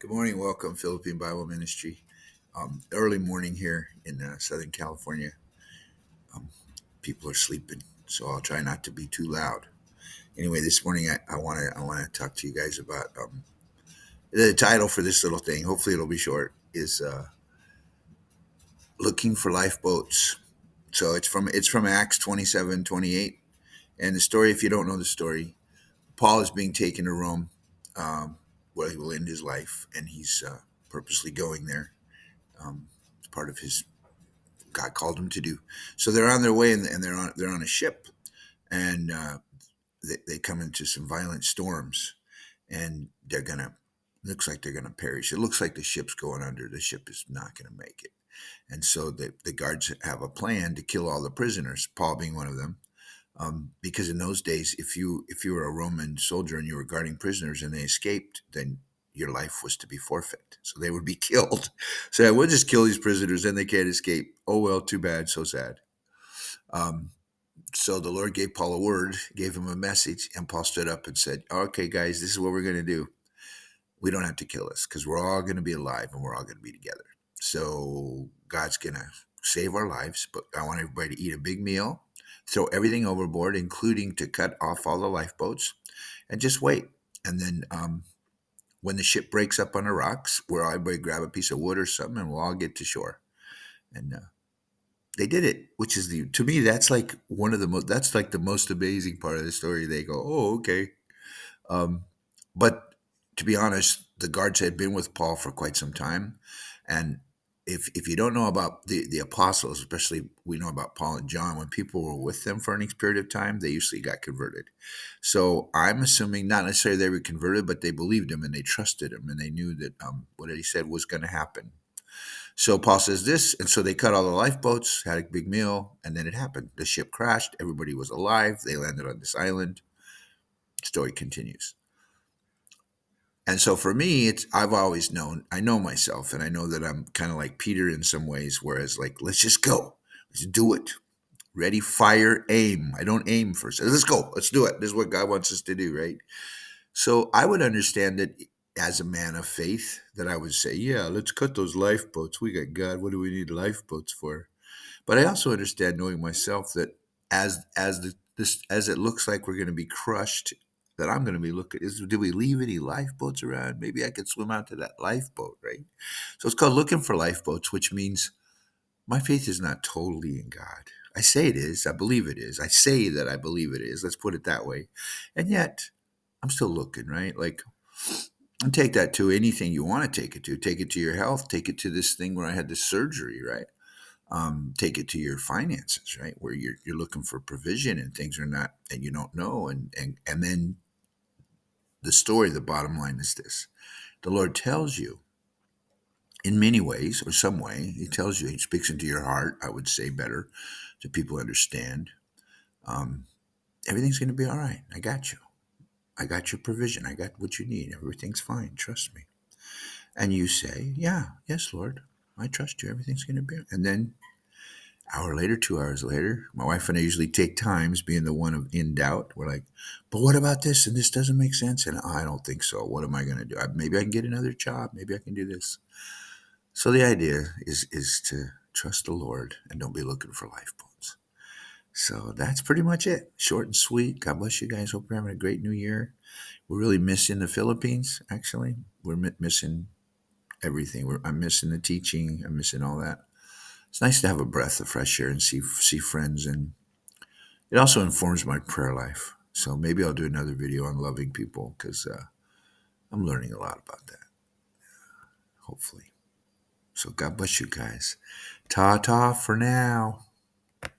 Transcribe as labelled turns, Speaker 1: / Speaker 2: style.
Speaker 1: Good morning. Welcome, Philippine Bible Ministry. Early morning here in Southern California. Um, People are sleeping, so I'll try not to be too loud. Anyway, this morning I want to talk to you guys about the title for this little thing. Hopefully, it'll be short. Is looking for lifeboats. So it's from Acts 27:28, and the story. If you don't know the story, Paul is being taken to Rome, um, where he will end his life, and he's purposely going there. It's part of his God called them to do. So they're on their way, and they're on a ship, and they come into some violent storms, and they're gonna looks like they're gonna perish. It looks like the ship's going under. The ship is not gonna make it, and so the guards have a plan to kill all the prisoners. Paul being one of them. Because in those days, if you were a Roman soldier and you were guarding prisoners and they escaped, then your life was to be forfeit. So they would be killed. So yeah, we'll just kill these prisoners and they can't escape. Oh well, too bad, so sad. Um, so the Lord gave Paul a word, gave him a message, and Paul stood up and said, "Okay, guys, this is what we're going to do. We don't have to kill us because we're all going to be alive and we're all going to be together. So God's going to save our lives, but I want everybody to eat a big meal, throw everything overboard, including to cut off all the lifeboats, and just wait. And then when the ship breaks up on the rocks, we'll everybody grab a piece of wood or something, and we'll all get to shore." And they did it, which is the to me that's like one of the most that's like the most amazing part of the story. They go, "Oh, okay." Um, but to be honest, the guards had been with Paul for quite some time, and if you don't know about the apostles, especially we know about Paul and John, when people were with them for an period of time, they usually got converted. So I'm assuming not necessarily they were converted, but they believed him and they trusted him and they knew that what he said was going to happen. So Paul says this, and so they cut all the lifeboats, had a big meal, and then it happened. The ship crashed. Everybody was alive. They landed on this island. Story continues. And so for me, it's I've always known, I know myself, and I know that I'm kind of like Peter in some ways, whereas like, let's just go. Let's do it. Ready, fire, aim. I don't aim first. Let's go. Let's do it. This is what God wants us to do, right? So I would understand that as a man of faith, that I would say, yeah, let's cut those lifeboats. We got God. What do we need lifeboats for? But I also understand, knowing myself, that as it looks like we're going to be crushed, that I'm going to be looking is, do we leave any lifeboats around? Maybe I could swim out to that lifeboat, right? So it's called looking for lifeboats, which means my faith is not totally in God. I say it is. I believe it is. I say that I believe it is. Let's put it that way. And yet, I'm still looking, right? Like, and take that to anything you want to take it to. Take it to your health. Take it to this thing where I had this surgery, right? Take it to your finances, right? Where you're looking for provision and things are not, and you don't know. And then the story, the bottom line is this: the Lord tells you in many ways, or some way, He tells you, He speaks into your heart. I would say better, so people understand. Um, Everything's going to be all right. I got you. I got your provision. I got what you need. Everything's fine. Trust me. And you say, "Yeah, yes, Lord, I trust you. Everything's going to be." And then hour later, 2 hours later, my wife and I usually take times, being the one of in doubt. We're like, "But what about this? And this doesn't make sense." And I don't think so. What am I going to do? Maybe I can get another job. Maybe I can do this. So the idea is to trust the Lord and don't be looking for lifeboats. So that's pretty much it. Short and sweet. God bless you guys. Hope you're having a great new year. We're really missing the Philippines, actually. We're missing everything. I'm missing the teaching. I'm missing all that. It's nice to have a breath of fresh air and see friends, and it also informs my prayer life. So maybe I'll do another video on loving people because I'm learning a lot about that, hopefully. So God bless you guys. Ta ta for now.